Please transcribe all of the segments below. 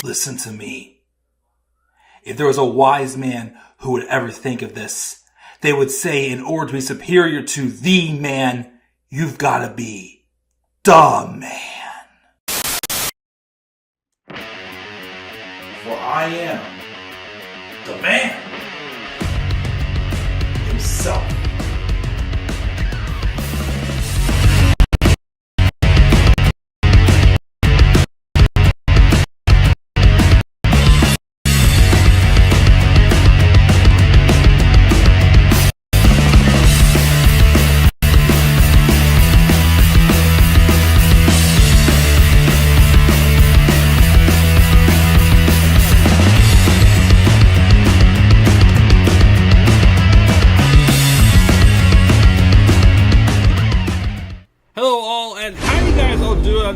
Listen to me. If there was a wise man who would ever think of this, they would say in order to be superior to the man, you've got to be the man. For I am the man himself.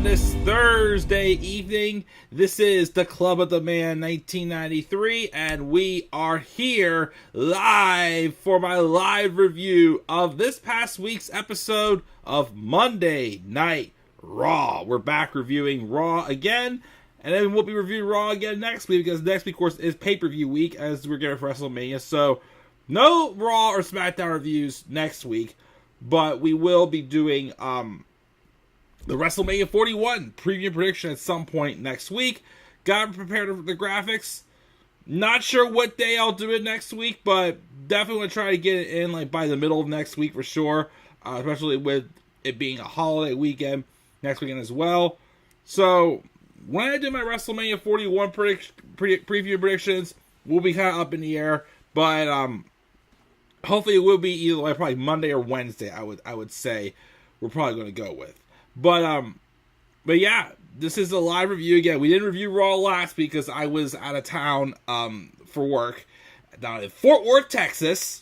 This Thursday evening, this is the Club of the Man 1993, and we are here live for my live review of this past week's episode of Monday Night Raw. We're back reviewing Raw again, and then we'll be reviewing Raw again next week, because next week, of course, is pay-per-view week, as we're getting for WrestleMania, so no Raw or SmackDown reviews next week, but we will be doing, the WrestleMania 41 preview prediction at some point next week. Got prepared for the graphics. Not sure what day I'll do it next week, but definitely want to try to get it in like by the middle of next week for sure. Especially with it being a holiday weekend next weekend as well. So when I do my WrestleMania 41 preview predictions, we'll be kind of up in the air. But hopefully it will be either like probably Monday or Wednesday. I would say we're probably going to go with. But yeah, this is a live review again. We didn't review Raw last week because I was out of town for work down in Fort Worth, Texas.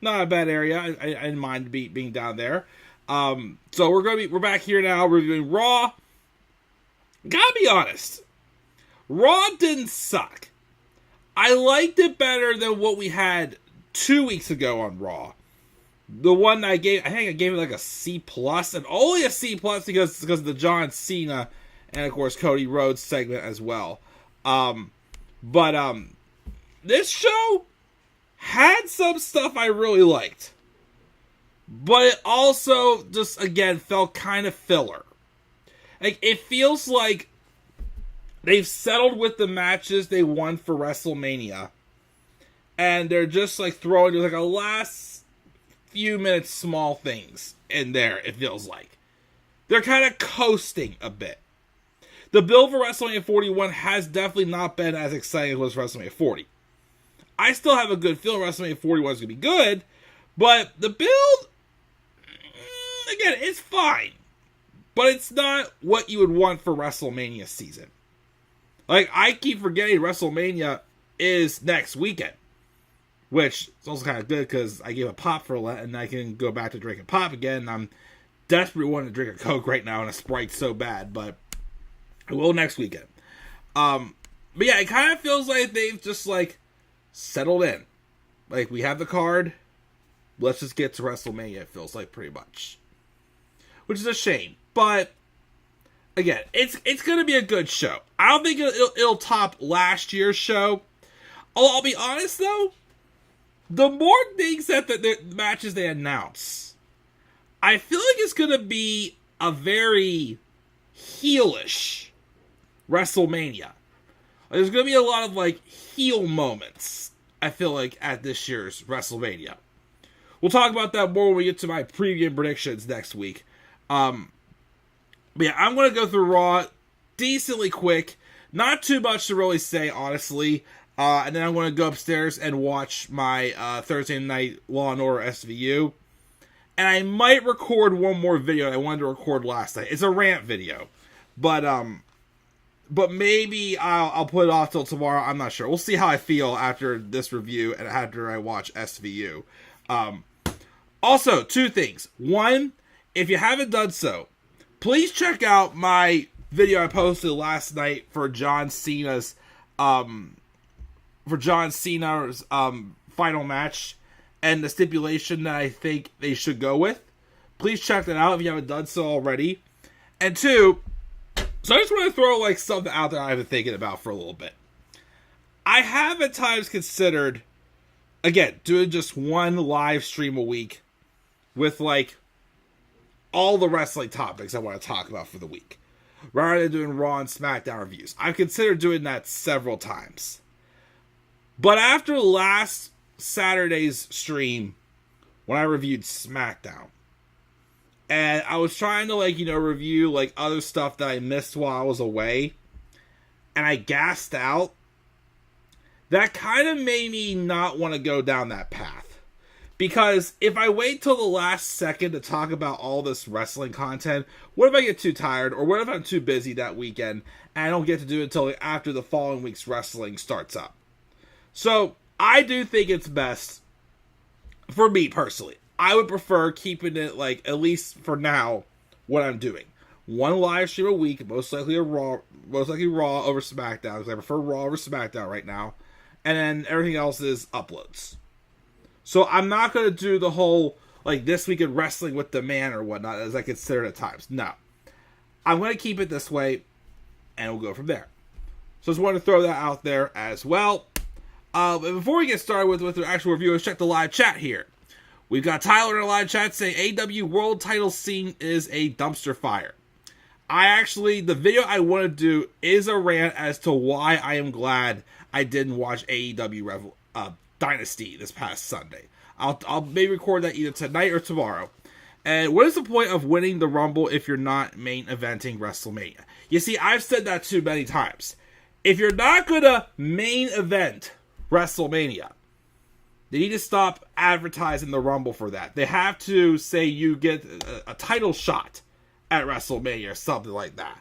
Not a bad area. I didn't mind being down there. So we're back here now reviewing Raw. Gotta be honest, Raw didn't suck. I liked it better than what we had 2 weeks ago on Raw. The one I think I gave it like a C+, and only a C+ because of the John Cena and of course Cody Rhodes segment as well. But this show had some stuff I really liked, but it also just again felt kind of filler. Like it feels like they've settled with the matches they won for WrestleMania, and they're just like throwing like a last few minutes small things in there. It feels like they're kind of coasting a bit. The build for WrestleMania 41 has definitely not been as exciting as it was for WrestleMania 40. I still have a good feeling WrestleMania 41 is going to be good, but the build, again, it's fine, but it's not what you would want for WrestleMania season. Like, I keep forgetting WrestleMania is next weekend, which is also kind of good because I gave a pop for Lent and I can go back to drinking pop again. I'm desperately wanting to drink a Coke right now and a Sprite so bad, but I will next weekend. But yeah, it kind of feels like they've just like settled in. Like, we have the card, let's just get to WrestleMania, it feels like pretty much. Which is a shame, but again, it's going to be a good show. I don't think it'll top last year's show. I'll be honest though, the more things that the matches they announce, I feel like it's going to be a very heelish WrestleMania. There's going to be a lot of like heel moments, I feel like, at this year's WrestleMania. We'll talk about that more when we get to my preview predictions next week. But yeah, I'm going to go through Raw decently quick. Not too much to really say, honestly. And then I'm going to go upstairs and watch my Thursday night Law & Order SVU. And I might record one more video I wanted to record last night. It's a rant video. But maybe I'll put it off till tomorrow. I'm not sure. We'll see how I feel after this review and after I watch SVU. Also, two things. One, if you haven't done so, please check out my video I posted last night for John Cena's final match and the stipulation that I think they should go with. Please check that out if you haven't done so already. And two, So I just want to throw like something out there I've been thinking about for a little bit. I have at times considered, again, doing just one live stream a week with like all the wrestling topics I want to talk about for the week, rather than doing Raw and SmackDown reviews. I've considered doing that several times. But after last Saturday's stream, when I reviewed SmackDown, and I was trying to review like other stuff that I missed while I was away, and I gassed out, that kind of made me not want to go down that path. Because if I wait till the last second to talk about all this wrestling content, what if I get too tired, or what if I'm too busy that weekend, and I don't get to do it until after the following week's wrestling starts up? So, I do think it's best, for me personally, I would prefer keeping it, like, at least for now, what I'm doing. One live stream a week, most likely Raw over SmackDown, because I prefer Raw over SmackDown right now. And then everything else is uploads. So I'm not going to do the whole, like, this week in wrestling with the man or whatnot, as I consider it at times. No. I'm going to keep it this way, and we'll go from there. So I just wanted to throw that out there as well. But before we get started with the actual review, let's check the live chat here. We've got Tyler in the live chat saying AEW World Title scene is a dumpster fire. The video I want to do is a rant as to why I am glad I didn't watch AEW Dynasty this past Sunday. I'll maybe record that either tonight or tomorrow. And what is the point of winning the Rumble if you're not main eventing WrestleMania? You see, I've said that too many times. If you're not going to main event WrestleMania, they need to stop advertising the Rumble for that. They have to say you get a title shot at WrestleMania or something like that.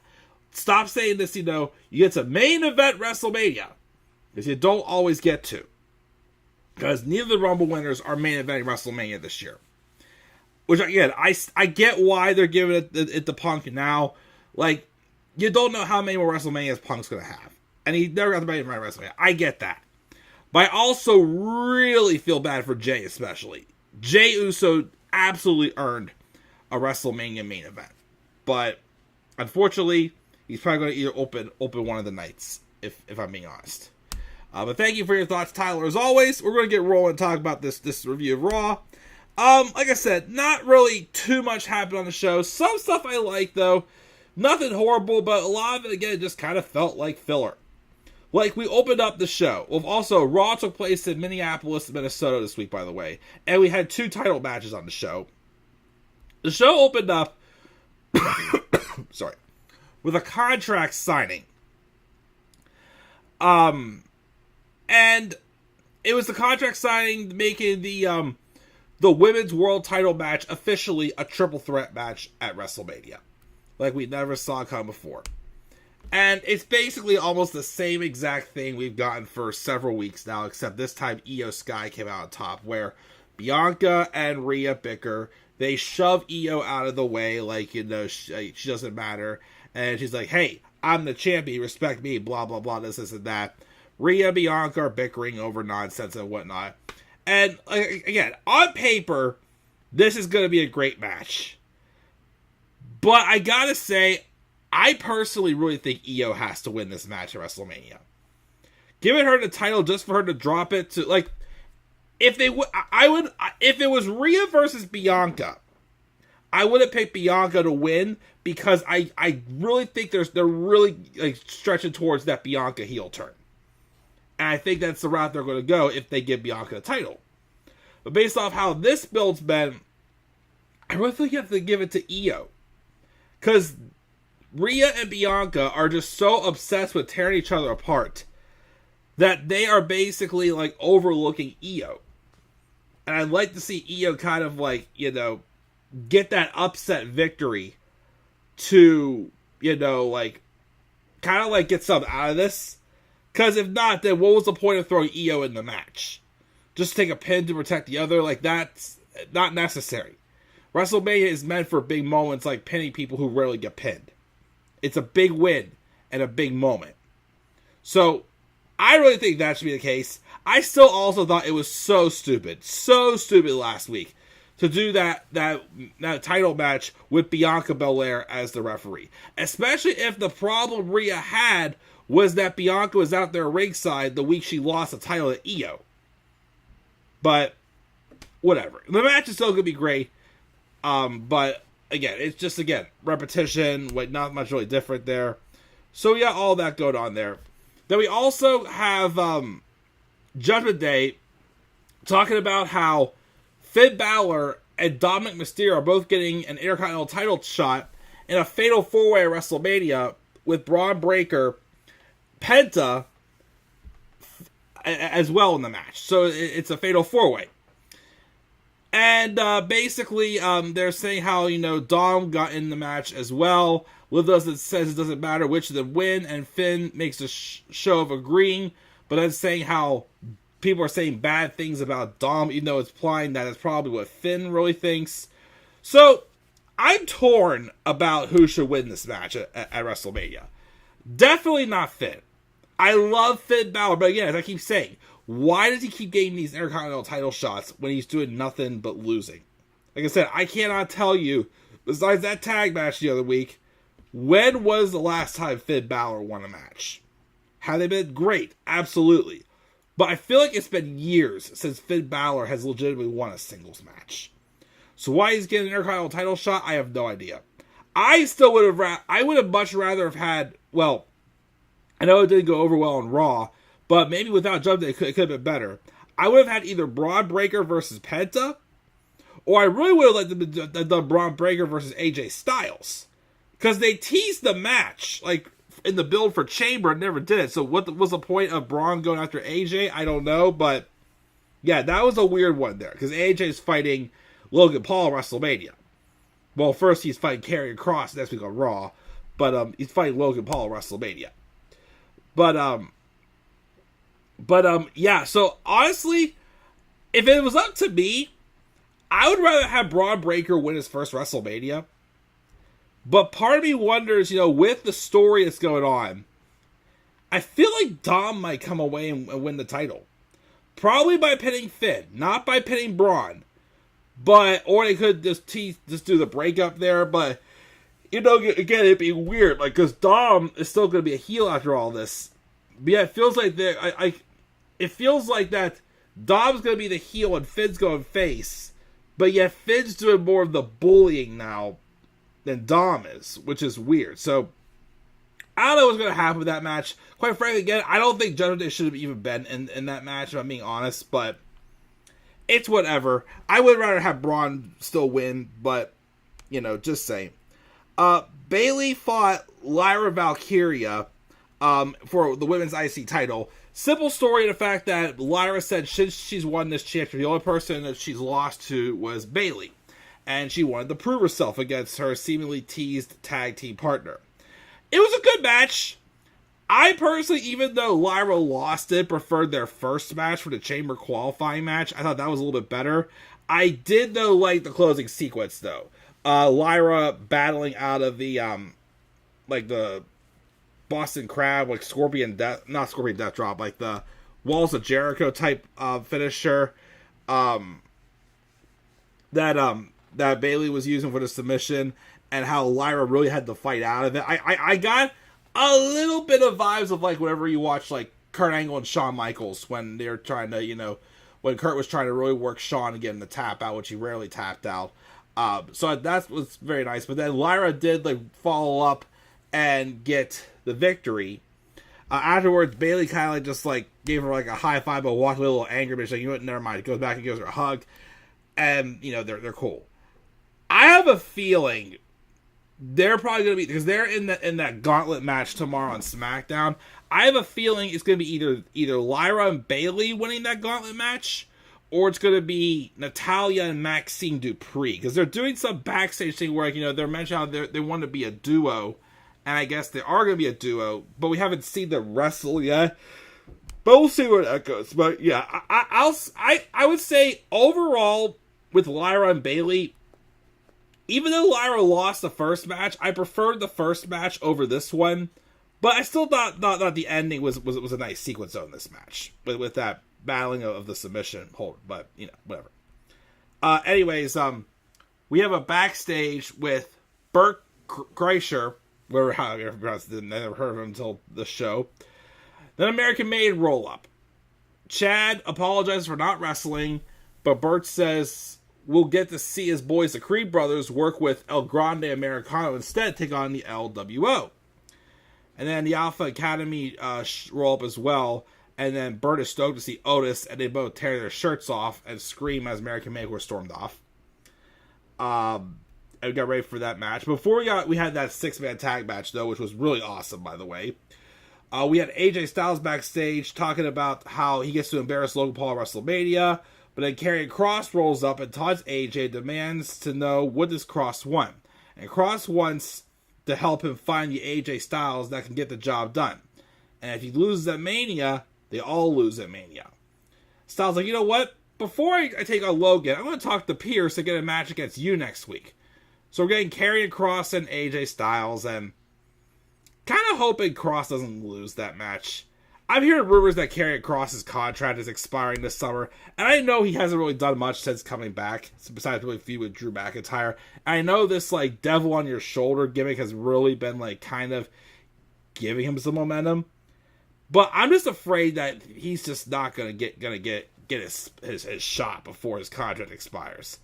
Stop saying this, you get to main event WrestleMania, because you don't always get to. Because neither of the Rumble winners are main eventing WrestleMania this year. Which, again, I get why they're giving it to Punk now. Like, you don't know how many more WrestleManias Punk's going to have. And he never got to main event WrestleMania. I get that. But I also really feel bad for Jay, especially. Jay Uso absolutely earned a WrestleMania main event. But, unfortunately, he's probably going to either open one of the nights, if I'm being honest. But thank you for your thoughts, Tyler. As always, we're going to get rolling and talk about this review of Raw. Like I said, not really too much happened on the show. Some stuff I like, though. Nothing horrible, but a lot of it, again, just kind of felt like filler. Like, we opened up the show. Well, also, Raw took place in Minneapolis, Minnesota this week, by the way. And we had 2 title matches on the show. The show opened up with a contract signing. And it was the contract signing making the women's world title match officially a triple threat match at WrestleMania. Like we never saw come before. And it's basically almost the same exact thing we've gotten for several weeks now, except this time Io Sky came out on top, where Bianca and Rhea bicker. They shove Io out of the way, like, she doesn't matter. And she's like, hey, I'm the champion, respect me, blah, blah, blah, this, and that. Rhea and Bianca are bickering over nonsense and whatnot. And, again, on paper, this is going to be a great match. But I gotta say, I personally really think Io has to win this match at WrestleMania. Giving her the title just for her to drop it to, like, if it was Rhea versus Bianca, I would have picked Bianca to win, because I really think they're really like stretching towards that Bianca heel turn. And I think that's the route they're going to go if they give Bianca the title. But based off how this build's been, I really think you have to give it to Io. Because Rhea and Bianca are just so obsessed with tearing each other apart that they are basically like overlooking Io. And I'd like to see Io kind of like, get that upset victory to, like, kind of like get something out of this. Because if not, then what was the point of throwing Io in the match? Just take a pin to protect the other? Like, that's not necessary. WrestleMania is meant for big moments like pinning people who rarely get pinned. It's a big win and a big moment. So, I really think that should be the case. I still also thought it was so stupid last week to do that title match with Bianca Belair as the referee. Especially if the problem Rhea had was that Bianca was out there ringside the week she lost the title to Io. But, whatever. The match is still going to be great. But, again, it's just, repetition. Not much really different there. So, yeah, all that going on there. Then we also have Judgment Day talking about how Finn Balor and Dominik Mysterio are both getting an Intercontinental title shot in a fatal 4-way at WrestleMania with Braun Breaker, Penta, as well in the match. So it's a fatal 4-way. And basically, they're saying how, Dom got in the match as well. With us, it says it doesn't matter which of them win, and Finn makes a show of agreeing, but then saying how people are saying bad things about Dom, even though it's implying that it's probably what Finn really thinks. So, I'm torn about who should win this match at WrestleMania. Definitely not Finn. I love Finn Balor, but again, as I keep saying, why does he keep getting these Intercontinental title shots when he's doing nothing but losing? Like I said, I cannot tell you, besides that tag match the other week, when was the last time Finn Balor won a match? Have they been great? Absolutely. But I feel like it's been years since Finn Balor has legitimately won a singles match. So why he's getting an Intercontinental title shot, I have no idea. I would have much rather have had, well, I know it didn't go over well on Raw, but maybe without Judgment Day, it could have been better. I would have had either Braun Breaker versus Penta, or I really would have liked them to done Braun Breaker versus AJ Styles. Because they teased the match, like, in the build for Chamber and never did it. So what was the point of Braun going after AJ? I don't know, but yeah, that was a weird one there. Because AJ's fighting Logan Paul at WrestleMania. Well, first he's fighting Karrion Kross next week on Raw. But he's fighting Logan Paul at WrestleMania. But yeah, so honestly, if it was up to me, I would rather have Braun Breaker win his first WrestleMania. But part of me wonders, with the story that's going on, I feel like Dom might come away and win the title. Probably by pinning Finn, not by pinning Braun. Or they could just do the breakup there, but, again, it'd be weird, because Dom is still going to be a heel after all this. But yeah, it feels like that Dom's going to be the heel and Finn's going face, but yet Finn's doing more of the bullying now than Dom is, which is weird. So, I don't know what's going to happen with that match. Quite frankly, again, I don't think Judgment Day should have even been in that match, if I'm being honest, but it's whatever. I would rather have Braun still win, but, just saying. Bayley fought Lyra Valkyria for the women's IC title. Simple story, the fact that Lyra said since she's won this championship, the only person that she's lost to was Bayley. And she wanted to prove herself against her seemingly teased tag team partner. It was a good match. I personally, even though Lyra lost it, preferred their first match for the Chamber qualifying match. I thought that was a little bit better. I did, though, like the closing sequence, though. Lyra battling out of the, the Boston Crab, not Scorpion Death Drop, like the Walls of Jericho type finisher. That Bayley was using for the submission, and how Lyra really had to fight out of it. I got a little bit of vibes of whenever you watch Kurt Angle and Shawn Michaels when they're trying to, when Kurt was trying to really work Shawn and get him to tap out, which he rarely tapped out. So that was very nice. But then Lyra did follow up and get the victory. Afterwards, Bayley kind of just gave her a high five, but walked a little angry, but she's like, you know what, never mind. Goes back and gives her a hug, and they're cool. I have a feeling they're probably going to be, because they're in that gauntlet match tomorrow on SmackDown. I have a feeling it's going to be either Lyra and Bayley winning that gauntlet match, or it's going to be Natalya and Maxine Dupree, because they're doing some backstage thing where they're mentioning how they want to be a duo, and I guess they are going to be a duo, but we haven't seen them wrestle yet. But we'll see where that goes. But yeah, I would say overall with Lyra and Bayley, even though Lyra lost the first match, I preferred the first match over this one. But I still thought the ending was a nice sequence on this match with that battling of the submission hold. But whatever. Anyways, we have a backstage with Bert Kreischer, whatever how I pronounced it, never heard of him until the show. Then American Made roll up. Chad apologizes for not wrestling, but Bert says we'll get to see his boys, the Creed brothers, work with El Grande Americano instead, take on the LWO. And then the Alpha Academy roll up as well. And then Bert is stoked to see Otis, and they both tear their shirts off and scream as American Made were stormed off. And we got ready for that match. Before we had that 6-man tag match, though, which was really awesome, by the way. We had AJ Styles backstage talking about how he gets to embarrass Logan Paul at WrestleMania. But then Karrion Kross rolls up and taunts AJ, demands to know what does Kross want. And Kross wants to help him find the AJ Styles that can get the job done. And if he loses at Mania, they all lose at Mania. Styles like, you know what? Before I take on Logan, I'm going to talk to Pierce to get a match against you next week. So we're getting Karrion Kross and AJ Styles, and kind of hoping Kross doesn't lose that match. I'm hearing rumors that Karrion Kross's contract is expiring this summer, and I know he hasn't really done much since coming back, besides really feud with Drew McIntyre. And I know this like devil on your shoulder gimmick has really been like kind of giving him some momentum. But I'm just afraid that he's just not gonna get his shot before his contract expires,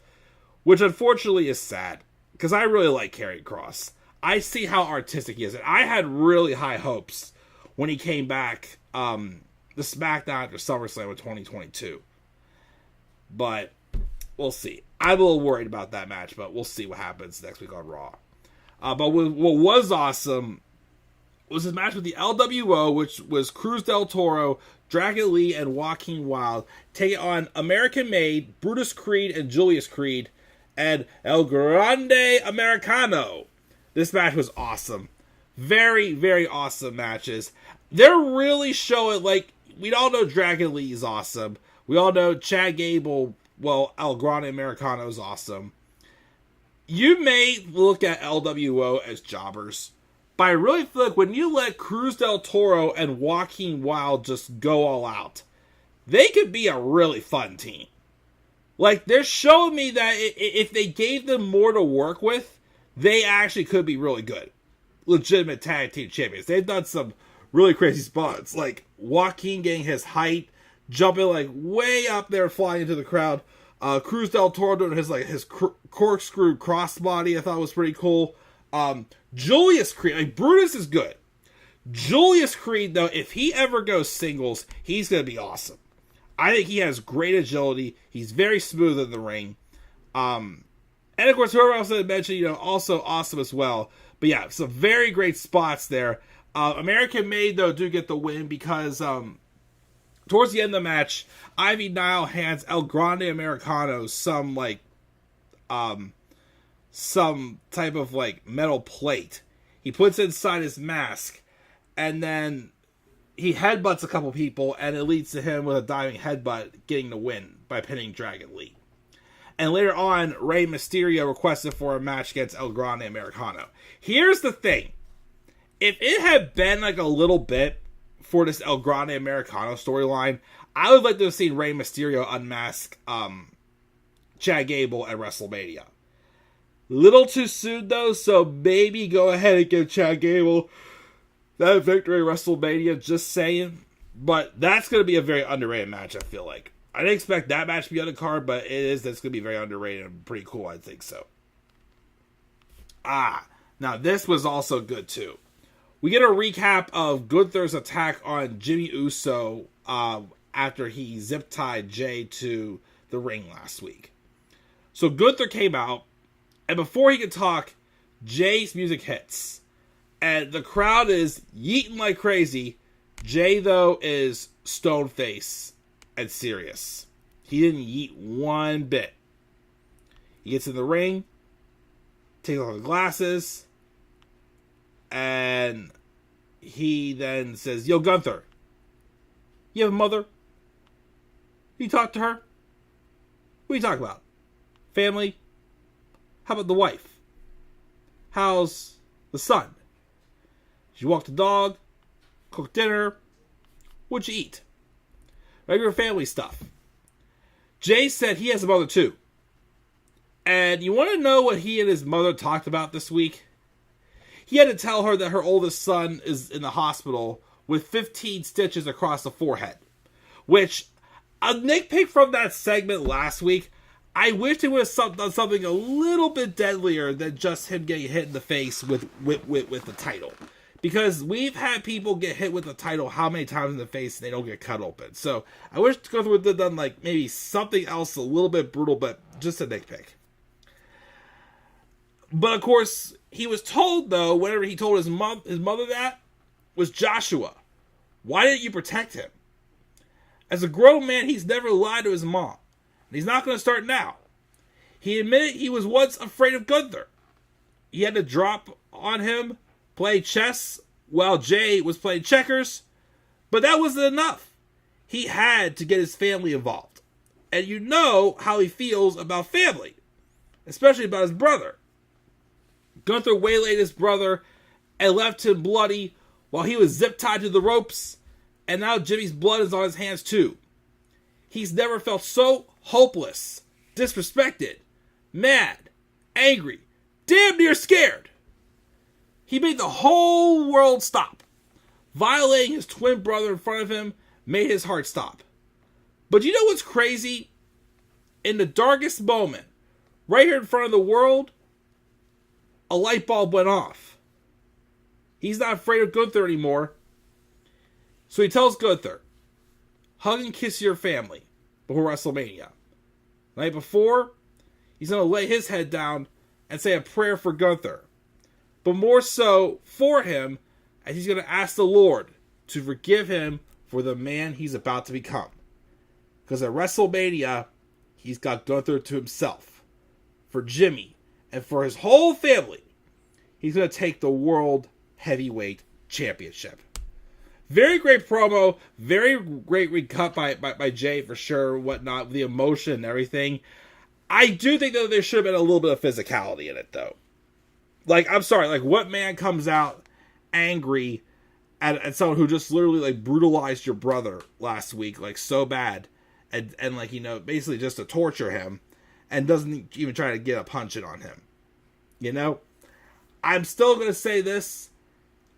which unfortunately is sad because I really like Karrion Kross. I see how artistic he is, and I had really high hopes when he came back the SmackDown after SummerSlam in 2022. But we'll see. I'm a little worried about that match, but we'll see what happens next week on Raw. But what was awesome was his match with the LWO, which was Cruz del Toro, Dragon Lee, and Joaquin Wilde, taking on American Made, Brutus Creed, and Julius Creed, and El Grande Americano. This match was awesome. Very, very awesome matches. They're really showing, like, we all know Dragon Lee is awesome. We all know Chad Gable, well, El Grande Americano is awesome. You may look at LWO as jobbers, but I really feel like when you let Cruz del Toro and Joaquin Wilde just go all out, they could be a really fun team. Like, they're showing me that if they gave them more to work with, they actually could be really good. Legitimate tag team champions. They've done some really crazy spots, like Joaquin getting his height, jumping like way up there, flying into the crowd. Cruz del Toro doing his corkscrew crossbody, I thought was pretty cool. Julius Creed, like Brutus is good. Julius Creed, though, if he ever goes singles, he's going to be awesome. I think he has great agility. He's very smooth in the ring. And of course, whoever else I mentioned, also awesome as well. But yeah, some very great spots there. American Made, though, do get the win because towards the end of the match, Ivy Nile hands El Grande Americano some type of like metal plate. He puts it inside his mask, and then he headbutts a couple people, and it leads to him with a diving headbutt getting the win by pinning Dragon Lee. And later on, Rey Mysterio requested for a match against El Grande Americano. Here's the thing. If it had been like a little bit for this El Grande Americano storyline, I would like to have seen Rey Mysterio unmask Chad Gable at WrestleMania. Little too soon, though, so maybe go ahead and give Chad Gable that victory at WrestleMania, just saying. But that's going to be a very underrated match, I feel like. I didn't expect that match to be on the card, but that's going to be very underrated and pretty cool, I think so. Now this was also good, too. We get a recap of Gunther's attack on Jimmy Uso after he zip-tied Jay to the ring last week. So Gunther came out, and before he could talk, Jay's music hits. And the crowd is yeeting like crazy. Jay, though, is stone-faced and serious. He didn't yeet one bit. He gets in the ring, takes off the glasses, and he then says, "Yo, Gunther, you have a mother? You talk to her? What are you talking about? Family? How about the wife? How's the son? Did you walk the dog? Cook dinner? What'd you eat? Regular family stuff." Jay said he has a mother too. And you want to know what he and his mother talked about this week? He had to tell her that her oldest son is in the hospital with 15 stitches across the forehead. Which, a nitpick from that segment last week, I wish they would have done something a little bit deadlier than just him getting hit in the face with the title. Because we've had people get hit with the title how many times in the face and they don't get cut open. So, I wish Gunther would have done like maybe something else a little bit brutal, but just a nitpick. But of course, he was told though, whenever he told his mother that, was Joshua, why didn't you protect him? As a grown man, he's never lied to his mom. And he's not going to start now. He admitted he was once afraid of Gunther. He had to drop on him, play chess, while Jay was playing checkers. But that wasn't enough. He had to get his family involved. And you know how he feels about family. Especially about his brother. Gunther waylaid his brother and left him bloody while he was zip-tied to the ropes. And now Jimmy's blood is on his hands too. He's never felt so hopeless, disrespected, mad, angry, damn near scared. He made the whole world stop. Violating his twin brother in front of him made his heart stop. But you know what's crazy? In the darkest moment, right here in front of the world, a light bulb went off. He's not afraid of Gunther anymore. So he tells Gunther, hug and kiss your family before WrestleMania. The night before, he's going to lay his head down and say a prayer for Gunther. But more so for him, as he's going to ask the Lord to forgive him for the man he's about to become. Because at WrestleMania, he's got Gunther to himself. For Jimmy, and for his whole family, he's going to take the World Heavyweight Championship. Very great promo, very great recut by Jay for sure, whatnot, the emotion and everything. I do think that there should have been a little bit of physicality in it, though. Like, I'm sorry, like, what man comes out angry at someone who just literally, like, brutalized your brother last week, like, so bad, and like, you know, basically just to torture him, and doesn't even try to get a punch in on him. You know? I'm still going to say this.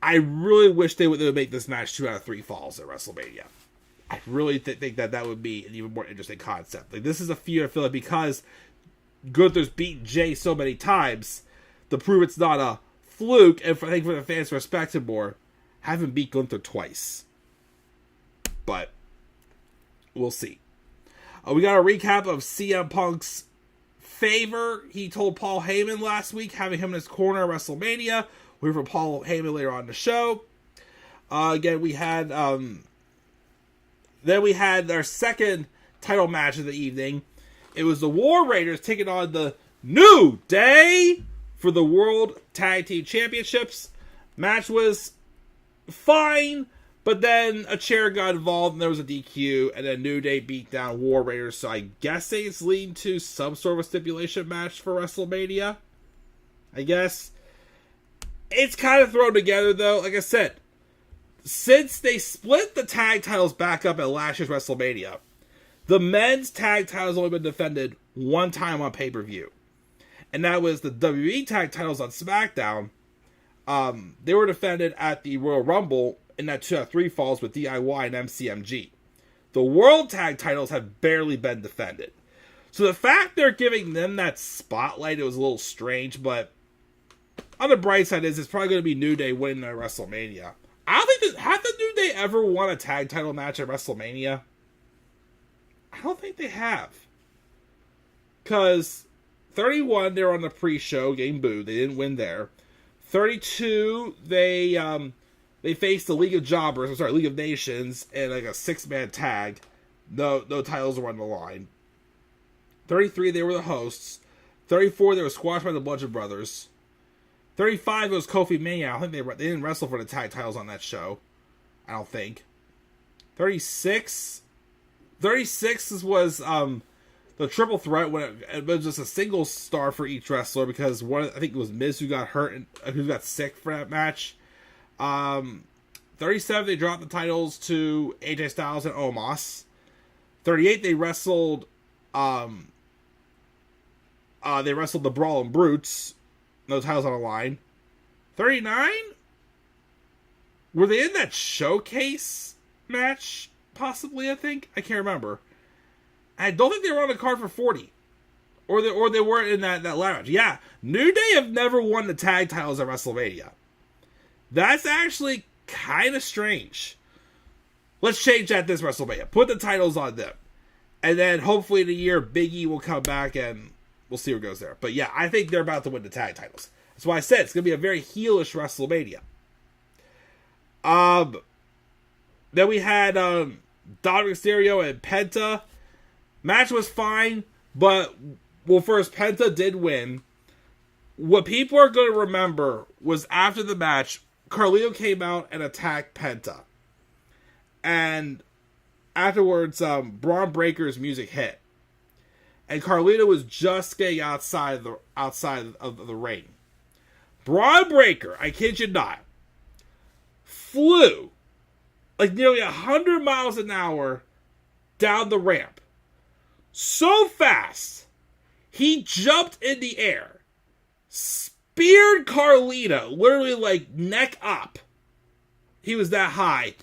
I really wish they would make this match 2 out of 3 falls at WrestleMania. I really think that would be an even more interesting concept. Like, this is a feud, I feel like, because Gunther's beaten Jay so many times, to prove it's not a fluke, and I think for the fans to respect him more, have him beat Gunther twice. But, we'll see. We got a recap of CM Punk's favor he told Paul Heyman last week, having him in his corner at WrestleMania. We'll hear from Paul Heyman later on in the show. Again, we had then we had our second title match of the evening. It was the War Raiders taking on the New Day for the World Tag Team Championships. Match was fine, but then a chair got involved and there was a DQ, and then New Day beat down War Raiders. So I guess it's leading to some sort of a stipulation match for WrestleMania. I guess. It's kind of thrown together, though. Like I said, since they split the tag titles back up at last year's WrestleMania, the men's tag titles only been defended one time on pay-per-view. And that was the WWE tag titles on SmackDown. They were defended at the Royal Rumble in that 2 out of 3 falls with DIY and MCMG. The World Tag titles have barely been defended. So the fact they're giving them that spotlight, it was a little strange, but on the bright side is it's probably going to be New Day winning at WrestleMania. I don't think have the New Day ever won a tag title match at WrestleMania? I don't think they have. Because 31, they were on the pre-show getting booed. They didn't win there. 32, they faced the League of Nations in like a 6-man tag. No titles were on the line. 33, they were the hosts. 34, they were squashed by the Bludgeon Brothers. 35, it was Kofi Mania. I think they didn't wrestle for the tag titles on that show. I don't think. 36 was the triple threat when it was just a single star for each wrestler, because I think it was Miz who got hurt and who got sick for that match. 37, they dropped the titles to AJ Styles and Omos. 38, they wrestled They wrestled the Brawling Brutes. No titles on the line. 39? Were they in that showcase match? Possibly, I think. I can't remember. I don't think they were on the card for 40. Or they weren't in that ladder match. Yeah, New Day have never won the tag titles at WrestleMania. That's actually kind of strange. Let's change that this WrestleMania. Put the titles on them. And then hopefully in a year, Big E will come back and we'll see what goes there. But yeah, I think they're about to win the tag titles. That's why I said it's going to be a very heelish WrestleMania. Then we had Dominik Mysterio and Penta. Match was fine, but first Penta did win. What people are going to remember was after the match, Karrion came out and attacked Penta, and afterwards, Braun Breaker's music hit, and Karrion was just getting outside of the ring. Braun Breaker, I kid you not, flew like nearly 100 miles an hour down the ramp. So fast, he jumped in the air, speared Carlito, literally like neck up. He was that high.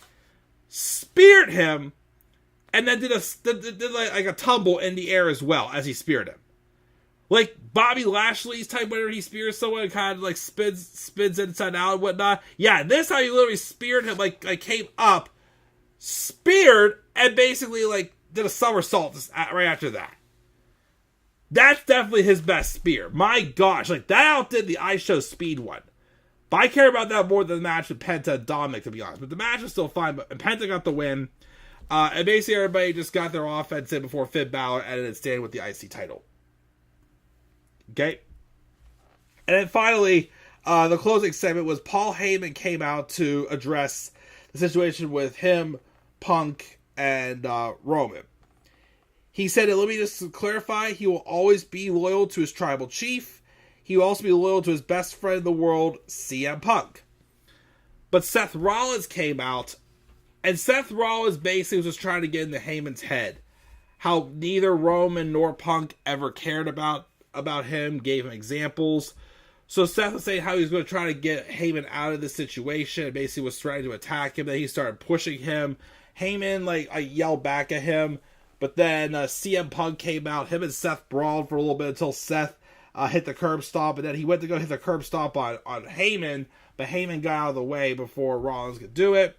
Speared him, and then did like a tumble in the air as well as he speared him. Like Bobby Lashley's type whenever he spears someone and kind of like spins inside out and whatnot. Yeah, this how he literally speared him, like came up, speared, and basically like did a somersault right after that. That's definitely his best spear. My gosh, like that outdid the I Show Speed one. But I care about that more than the match with Penta and Dominik, to be honest. But the match was still fine, but Penta got the win. And basically everybody just got their offense in before Finn Balor ended it staying with the IC title. Okay? And then finally, the closing segment was Paul Heyman came out to address the situation with him, Punk, and Roman. He said, let me just clarify, he will always be loyal to his tribal chief. He will also be loyal to his best friend in the world, CM Punk. But Seth Rollins came out, and Seth Rollins basically was just trying to get into Heyman's head. How neither Roman nor Punk ever cared about him, gave him examples. So Seth was saying how he was going to try to get Heyman out of this situation, and basically was trying to attack him. Then he started pushing him. Heyman, I yelled back at him. But then CM Punk came out. Him and Seth brawled for a little bit until Seth hit the curb stomp. And then he went to go hit the curb stomp on Heyman. But Heyman got out of the way before Rollins could do it.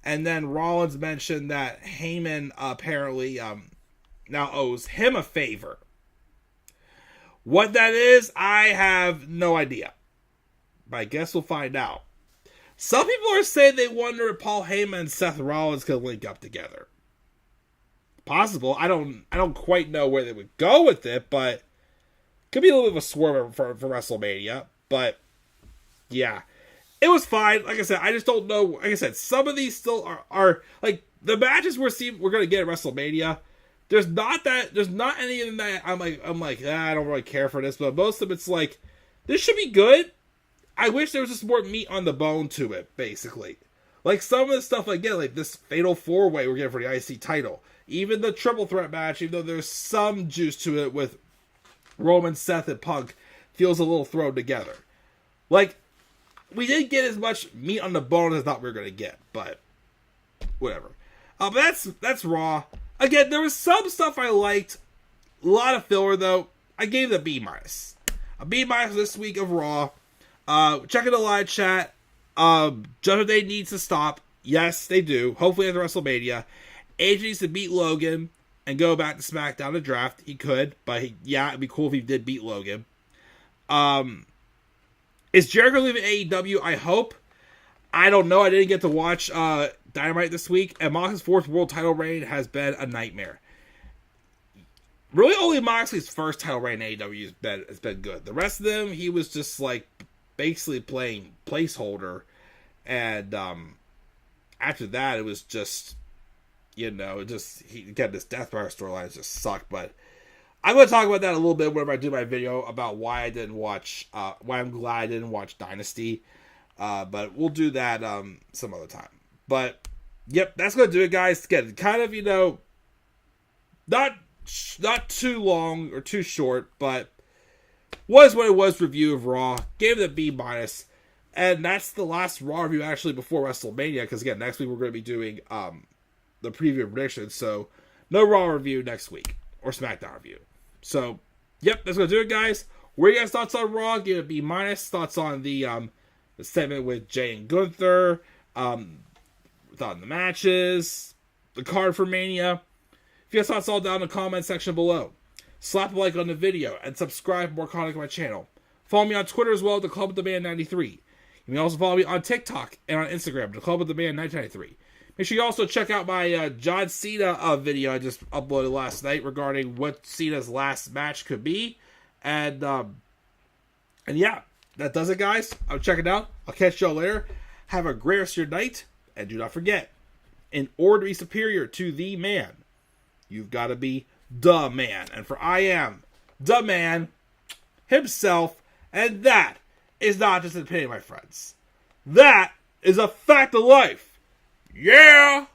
And then Rollins mentioned that Heyman apparently now owes him a favor. What that is, I have no idea. But I guess we'll find out. Some people are saying they wonder if Paul Heyman and Seth Rollins could link up together. Possible. I don't quite know where they would go with it, but could be a little bit of a swerve for WrestleMania. But yeah, it was fine. Like I said, I just don't know. Like I said, some of these still are like the matches we're going to get at WrestleMania. There's not any of them that I'm like I don't really care for this, but most of it's like this should be good. I wish there was just more meat on the bone to it, basically. Like some of the stuff again, like this Fatal 4-Way we're getting for the IC title. Even the triple threat match, even though there's some juice to it with Roman, Seth, and Punk, feels a little thrown together. Like, we didn't get as much meat on the bone as I thought we were going to get, but whatever. But that's Raw. Again, there was some stuff I liked. A lot of filler, though. I gave it a B-. A B- this week of Raw. Check in the live chat. Judgment Day needs to stop. Yes, they do. Hopefully at the WrestleMania. AJ needs to beat Logan and go back to SmackDown to draft. He could, but it'd be cool if he did beat Logan. Is Jericho leaving AEW? I hope. I don't know. I didn't get to watch Dynamite this week, and Moxley's 4th world title reign has been a nightmare. Really, only Moxley's first title reign in AEW has been good. The rest of them, he was just like basically playing placeholder, and after that, it was just. He got this Death Rider storyline just sucked, but I'm going to talk about that a little bit whenever I do my video about why I didn't watch, why I'm glad I didn't watch Dynasty, but we'll do that some other time. But yep, that's going to do it, guys. Again, kind of not too long or too short, but was what it was review of Raw. Gave it a B-. And that's the last Raw review actually before WrestleMania, because again, next week we're going to be doing the preview predictions. So no Raw review next week, or SmackDown review. So, yep, that's going to do it, guys. What are your guys' thoughts on Raw? Give it a B-. Thoughts on the segment with Jay and Gunther. Thought on the matches. The card for Mania. If you guys thoughts all down in the comment section below. Slap a like on the video and subscribe for more content on my channel. Follow me on Twitter as well, The Club of the Man 93. You can also follow me on TikTok and on Instagram, The Club of the Man 1993. Make sure you also check out my John Cena video I just uploaded last night regarding what Cena's last match could be. And yeah, that does it, guys. I'll check it out. I'll catch y'all later. Have a great rest of your night. And do not forget, in order to be superior to the man, you've got to be the man. And for I am the man himself. And that is not just an opinion, my friends. That is a fact of life. Yeah!